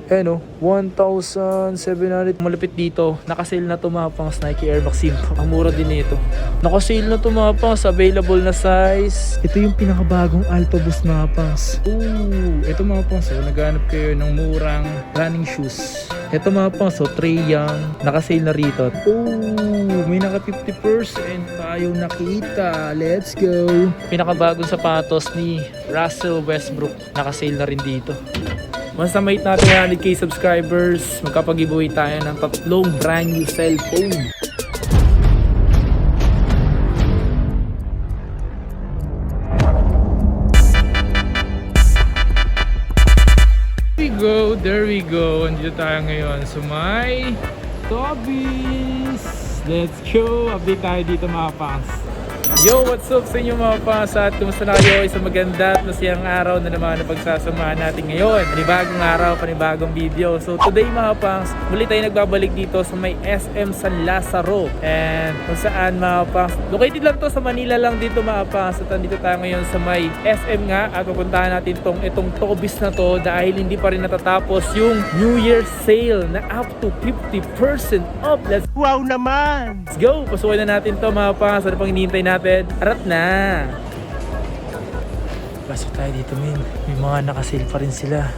Ayan o, 1,700. Malapit dito. Nakasale na to mga pangs, Nike Air Max 5. Ang mura din nito. Nakasale na to mga pangs. Available na size. Ito yung pinakabagong Alpha Boost mga pangs. Ooh, ito mga pangs. Naghanap kayo ng murang running shoes. Ito mga pangs, Trae Young. Nakasale na rito. Ooh, may naka 50% tayo nakita. Let's go. Pinakabagong sapatos ni Russell Westbrook. Nakasale na rin dito. Once na mate natin 100k subscribers, magkapag-giveaway tayo ng 3 brand new cellphone. There we go. Andito tayo ngayon sa may Toby's. Let's go. Update tayo dito mga pangs. Yo, what's up sa inyo mga pangs? At kumusta na kayo? Isang maganda at masayang araw na naman na pagsasamahan natin ngayon. Panibagong araw, panibagong video. So today mga pangs, muli tayo nagbabalik dito sa may SM San Lazaro. And kung saan mga pangs, located lang to sa Manila lang dito mga pangs. At andito tayo ngayon sa may SM nga. At pupuntahan natin itong Toby's na to dahil hindi pa rin natatapos yung New Year sale na up to 50% off. Wow naman! Let's go! Pasukin na natin to mga pangs. Ano pang hinihintay natin? Arat na! Pasok tayo dito men. May mga nakasale pa rin sila.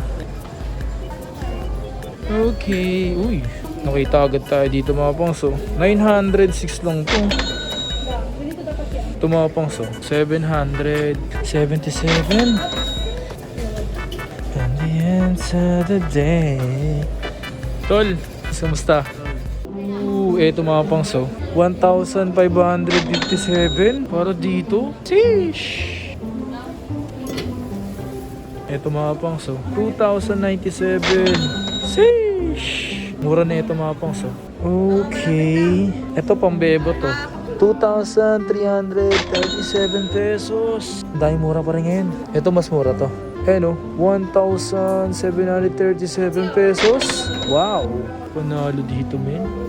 Okay. Uy, nakita agad tayo dito mga pangso. 906 lang to. Ito mga pangso 777. And the end of the day. Tol, kamusta? Eto mga pangso 1,557 para dito. Sheesh. Eto mga pangso 2,097. Sheesh. Mura na ito mga pangso. Okay. Eto pambebo to 2,337 pesos. Dahil mura pa rin ngayon. Eto mas mura to. Ano? 1,737 pesos. Wow. Panalo dito men.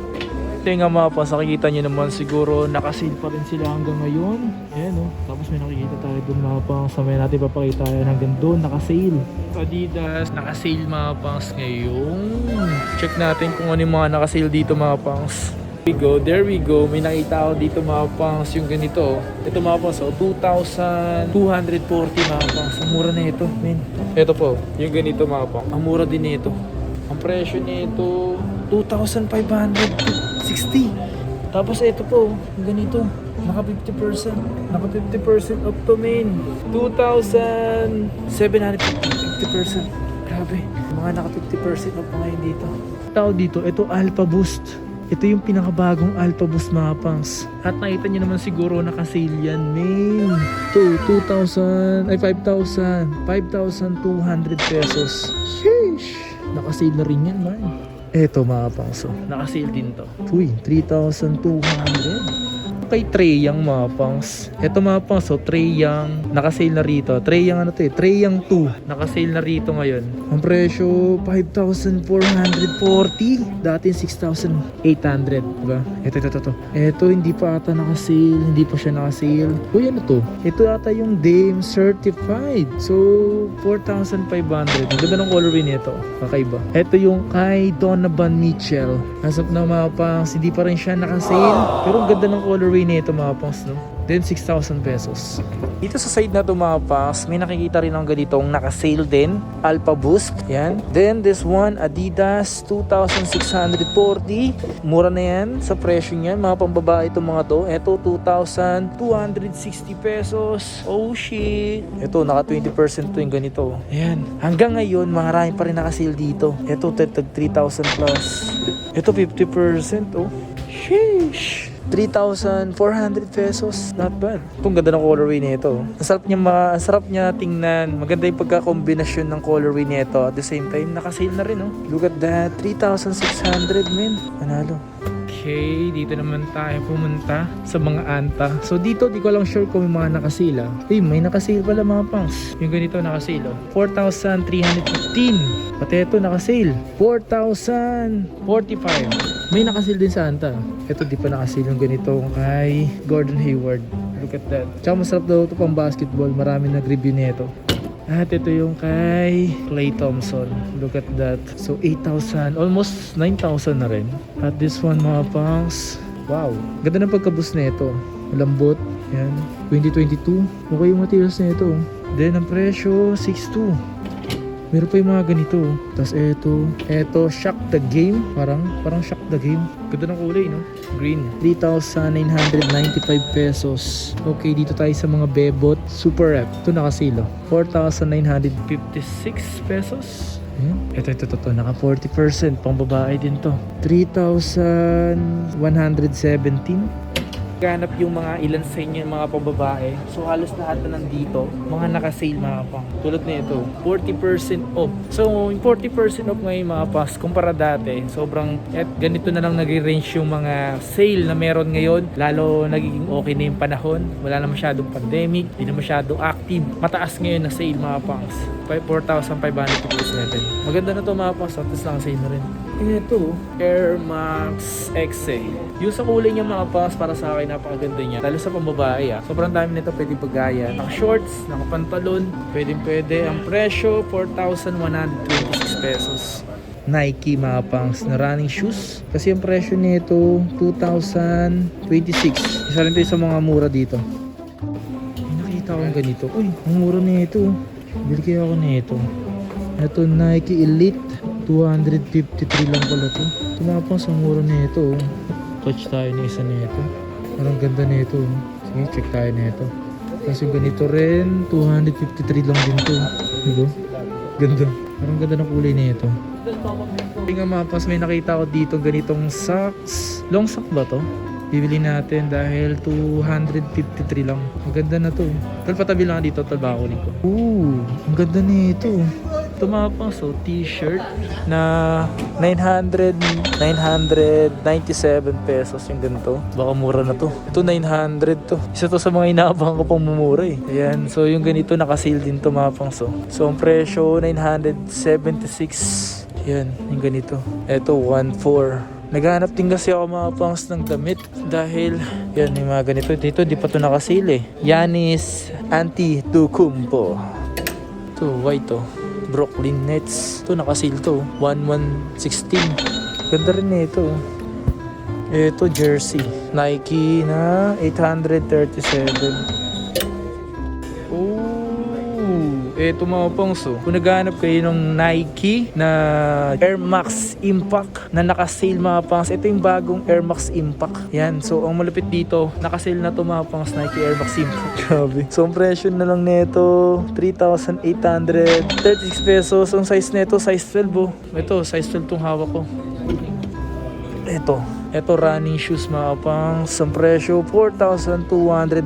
Ito nga mga pas, nakikita nyo naman siguro nakasale pa rin sila hanggang ngayon. Ayan o. Tapos may nakikita tayo doon mga pangs. Samay natin papakita yan hanggang doon nakasale. Adidas, nakasale mga pangs ngayon. Check natin kung ano yung mga nakasale dito mga pangs. There we go. May nakita ako dito mga pangs yung ganito. Ito mga pangs, 2,240 mga pangs. Ang mura na ito, men. Ito po, yung ganito mga pangs. Ang mura din nito. Ang presyo nito 2,560. Tapos ito po, ganito. Naka 50%. Naka 50% off to men. 2,750. 50%. Grabe. Mga naka 50% off pa ngayon dito. Tao dito, ito Alpha Boost. Ito yung pinakabagong Alpha Boost mga pangs. At nakita nyo naman siguro nakasale yan men. Ito, 5,200 pesos. Sheesh. Nakasale na rin yan man. Eto mga pangso, nakasale din to. Uy, 3,200. Kay Trae Young mga pangs. Eto mga pangso, Trae Young. Nakasale na rito. Trae Young ano to eh? Trae Young 2. Nakasale na rito ngayon. Ang presyo, 5,440. Dati 6,800. Diba? Ito. Eto hindi pa ata nakasale. Hindi pa siya nakasale. Uy, ano to? Ito ata yung Dame Certified. So, 4,500. Ang ganda ng colorway nito. Kakaiba. Ito yung kay Donovan Mitchell. Asap na mga pangs, hindi pa rin siya nakasale. Pero ang ganda ng colorway nito mga pangs, no? Then 6,000 pesos. Dito sa side na to mga pangs, may nakikita rin ng ganitong nakasale din. Alpha Boost. Yan. Then this one, Adidas 2,640. Mura na yan sa presyo niyan. Mga pambabae itong mga to. Ito 2,260 pesos. Oh shit. Ito naka 20% to yung ganito. Ayan. Hanggang ngayon, marami pa rin nakasale dito. Ito 3,000 plus. Ito 50%. Oh. Sheesh. 3,400 pesos. Not bad. Itong ganda ng colorway nito. Ang sarap niya tingnan. Maganda yung pagkakombinasyon ng colorway nito. At the same time, nakasale na rin, oh. Look at that. 3,600, men. Manalo. Okay, dito naman tayo pumunta sa mga anta. So dito, di ko lang sure kung may mga nakasale. Uy, may nakasale pala mga pangs. Yung ganito nakasale, oh. 4,315. Pati ito nakasale. 4,045. May nakasale din sa anta. Ito di pa nakasale yung ganito kay Gordon Hayward. Look at that. Tsaka masarap daw ito pang basketball. Marami nag-review nito. At ito yung kay Klay Thompson. Look at that. So 8,000, almost 9,000 na rin. At this one mga pangs, wow. Ganda ng pagkabus na ito. Malambot. Yan. 2022. Okay yung materials na ito. Then ang presyo, 6,200. Meron pa yung mga ganito. Tapos eto, Shock the Game. Parang Shock the Game. Ganda ng kulay, no? Green. 3,995 pesos. Okay, dito tayo sa mga Bebot Super Rep. Ito nakasilo. 4,956 pesos. Ayan. Ito. Naka 40%. Pang babae din to. 3,117. Ganap yung mga ilan sa inyo yung mga pambabae. So halos lahat na nandito, mga naka-sale mga pang. Tulad na ito, 40% off. So yung 40% off ngayon mga pas, kumpara dati, sobrang ganito na lang nag-range yung mga sale na meron ngayon. Lalo nagiging okay na yung panahon. Wala na masyadong pandemic, hindi na masyadong active. Mataas ngayon na sale mga pangs. 4,557. Maganda na to mga pangs, at least naka-sale na rin. Ito, Air Max XA. Yung sa kulay niya mga pangs, para sa akin napakaganda niya. Lalo sa pambabae sobrang dami nito pwede pagaya. Naka shorts, naka pantalon, pwede. Ang presyo 4,126 pesos. Nike mga pangs na running shoes. Kasi ang presyo nito 2,026. Isa rin tayo sa mga mura dito. Nakita ko yung ganito. Uy, ang mura nito. Bili kaya ako nito. Ito Nike Elite 253 lang pala to. Ito mga pangs, ang mura nito. Touch tayo na isa nito. Parang ganda nito. Sige, check tayo nito. Tapos yung ganito rin, 253 lang din to. Diba? Ganda. Parang ganda ng kulay nito. Hindi nga mapas, may nakita ko dito ganitong socks. Long sock ba to? Bibili natin dahil 253 lang. Maganda na to. Tal patabi lang dito, tal ba kunin ko. Ang ganda nito. Ito mga pang, so t-shirt na 997 pesos yung ganito. Baka mura na to. Ito 900 to. Isa to sa mga inaabangan ko pang mumura eh. Ayan, so yung ganito naka-sale din to mga pang. So ang presyo 976. Ayan, yung ganito. Ito 1,400. Naghahanap din kasi ako mga pangs ng damit dahil yan yung mga ganito. Dito di pa to naka-sale eh. Giannis Antetokounmpo. Ito, white to. Brooklyn Nets. Ito naka-sale to. 1,116. Ganda rin ito. Ito jersey. Nike na 837. Ito mga pangso, kung naghahanap kayo ng Nike na Air Max Impact na naka-sale mga pangs, ito yung bagong Air Max Impact. Yan, so ang malupit dito, naka-sale na to mga pangs, Nike Air Max Impact. Grabe. So ang presyo na lang nito, 3,836 pesos. Ang size nito, size 12 Ito, size 12 tong hawak ko. Ito running shoes mga pangs. Ang presyo 4,297.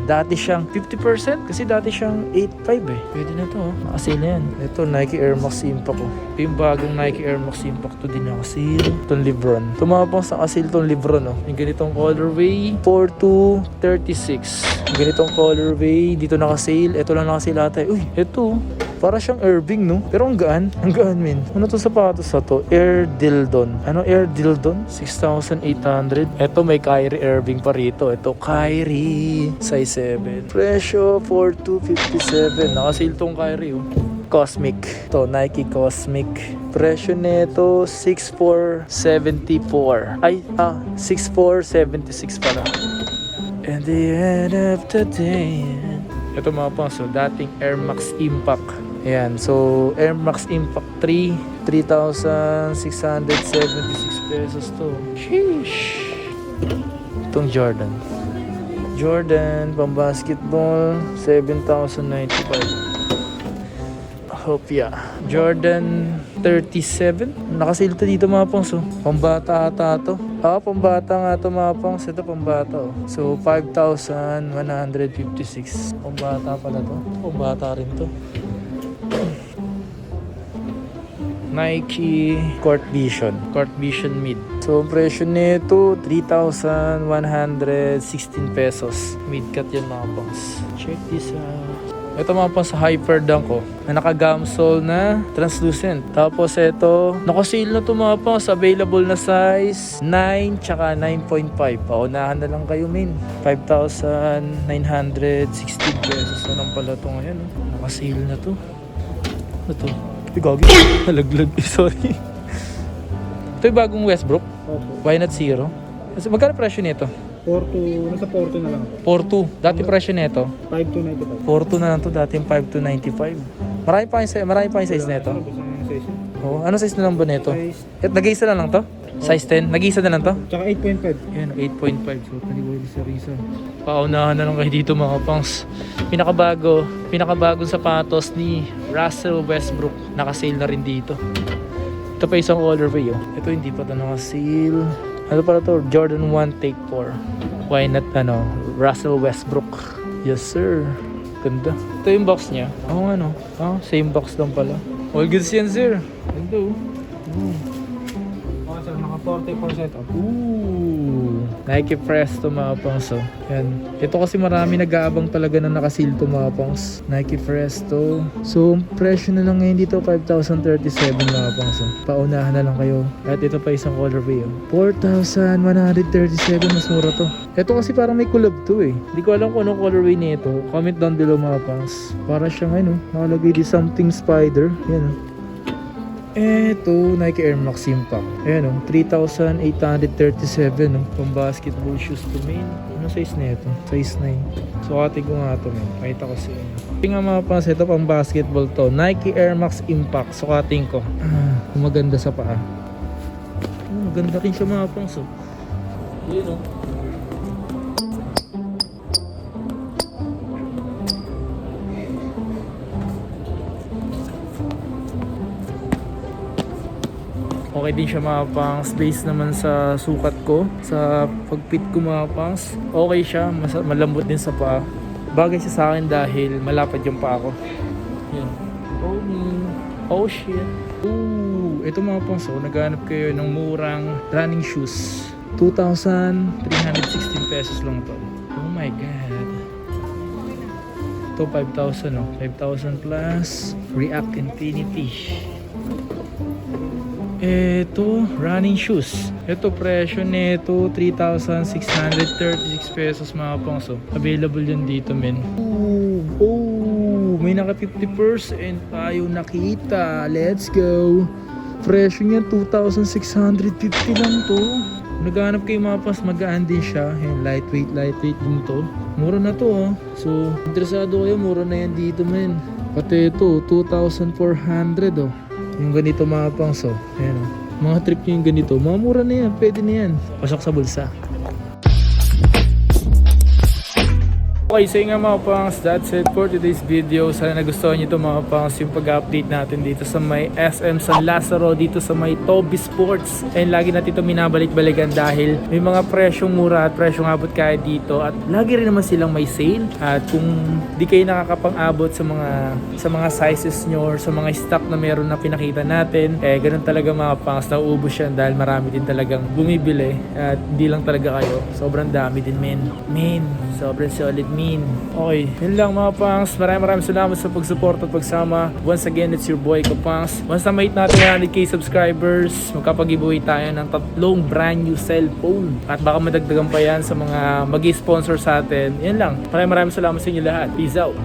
Dati siyang 50% kasi dati siyang 8,500 eh. Pwede na to, nakasale na yan. Ito Nike Air Max Impact Ito yung bagong Nike Air Max Impact to din nakasale. Itong Lebron. Ito mga pangs, nakasale itong Lebron yung ganitong colorway 4,236. Yung ganitong colorway dito nakasale. Ito lang nakasale ata. Uy, ito para siyang Irving, no? Pero ang gaan men. Ano to sapatos na to? Air Dildon. Ano Air Dildon? 6,800. Ito may Kyrie Irving pa rito. Ito Kyrie size 7. Presyo 4,257. Nakasale tong Kyrie, Cosmic. Ito Nike Cosmic. Presyo nito 6,474. 6,476 pala. And the end of the day. Ito mga pangso, dating Air Max Impact. Ayan, so Air Max Impact 3, 3,676 pesos to. Sheesh. Itong Jordan, pang basketball, 7,095. Hopia. Jordan 37. Nakasale to dito mga pangso. Pambata ata to. Pambata nga to mga pangs. Ito pambata So 5,156. Pambata pala to. Pambata rin to. Nike Court Vision Mid. So presyo nito 3,116 pesos. Mid cut yan mga pangs. Check this out. Ito mga pangs Hyperdunk ko. Na naka-gamsole na translucent. Tapos ito, naka-sale na to mga pangs. Available na size 9 tsaka 9.5. Paunahan na lang kayo min. 5,960 pesos na lang pala to ngayon. Naka-sale na to. Ano to? Ay, gagi. Nalaglag. Sorry. Ito yung bagong Westbrook. Opo. Why not zero? Kasi magkano presyo nito? 4 to, nasa 4 to na lang. 4.2. Dati presyo nito. 5 to 95. 4.2 na lang to. Dati yung 5.295. Marami pa yung size nito. Ano ba sa size? Oh, ano size na lang ba nito? Size, Nag-isa na lang to? Size 10? Nag-isa na lang to? tsaka 8.5. Yan, 8.5. So, paliwali sa Risa. Paunahan na lang kayo dito mga pangs. Pinakabagong sapatos ni Russell Westbrook. Naka-sale na rin dito. Ito pa isang colorway oh. Ito hindi pa ito naka-sale. Ano pala to? Jordan 1 Take 4. Why not Russell Westbrook? Yes sir. Ganda. Ito yung box niya. Same box lang pala. All goods yan sir. Ganda oh. Okay sir, naka 40% off. Ooh, Nike Presto mga pangs oh. Yan. Ito kasi marami nag-aabang talaga na nakasil to mga pangs. Nike Presto. So, ang presyo na lang ngayon dito 5,037 mga pangs oh. Paunahan na lang kayo. At ito pa isang colorway oh. 4,137, mas mura to. Ito kasi parang may collab to eh. Hindi ko alam kung anong colorway nito. Comment down below mga pangs. Para siyang nakalagay di something spider. Yan oh. Eto, Nike Air Max Impact. Ayan o, 3,837 no? Pang basketball shoes to main. Ano size na ito? Size 9. So, ate ko nga ito, men. Pakita ko sa inyo. Ito nga mga pangs, ito pang basketball to. Nike Air Max Impact. Sukating ko. Maganda sa paa. Maganda rin siya mga pangs. Yun o. Okay din siya mga pangs, based naman sa sukat ko, sa pagpit ko mga pangs. Okay siya, malambot din sa paa. Bagay siya sa akin dahil malapad yung paa ko. Yan. Oh shit. Ooh, ito mga pangs, naghanap kayo ng murang running shoes. 2,316 pesos lang to. Oh my god. Ito 5,000 no? 5,000 plus React Infinity. Ito, running shoes. Ito, presyo nito 3,636 pesos mga pangso. Available yun dito, men. May naka 50% tayo nakita. Let's go. Presyo niya 2,650 lang to. Naghanap kayo mga pas, magaan din siya. Ayan, lightweight din to. Mura na to oh. So, interesado kayo, mura na yan dito, men. Pati ito, 2,400 oh. Yung ganito mga pangso. Ayan o. Mga trip nyo yung ganito. Mga mura na yan. Pwede na yan. Pasok sa bulsa. Okay, so yun nga mga pangs, that's it for today's video. Sana nagustuhan nyo ito mga pangs, yung pag-update natin dito sa may SM San Lazaro, dito sa may Toby Sports. And lagi natin ito minabalik-balikan dahil may mga presyong mura at presyong abot kaya dito. At lagi rin naman silang may sale. At kung di kayo nakakapang-abot sa mga sizes nyo or sa mga stock na meron na pinakita natin, ganun talaga mga pangs, nauubos yan dahil marami din talagang bumibili. At hindi lang talaga kayo. Sobrang dami din, men. Sobrang solid, men. Okay, yun lang mga pangs. Maraming salamat sa pag-support at pagsama. Once again, it's your boy Kapangs. Once na mate natin 100k subscribers, magkapag-giveaway tayo ng 3 brand new cellphone. At baka madagdagan pa yan sa mga mag-sponsor sa atin. Yan lang. Maraming salamat sa inyo lahat. Peace out.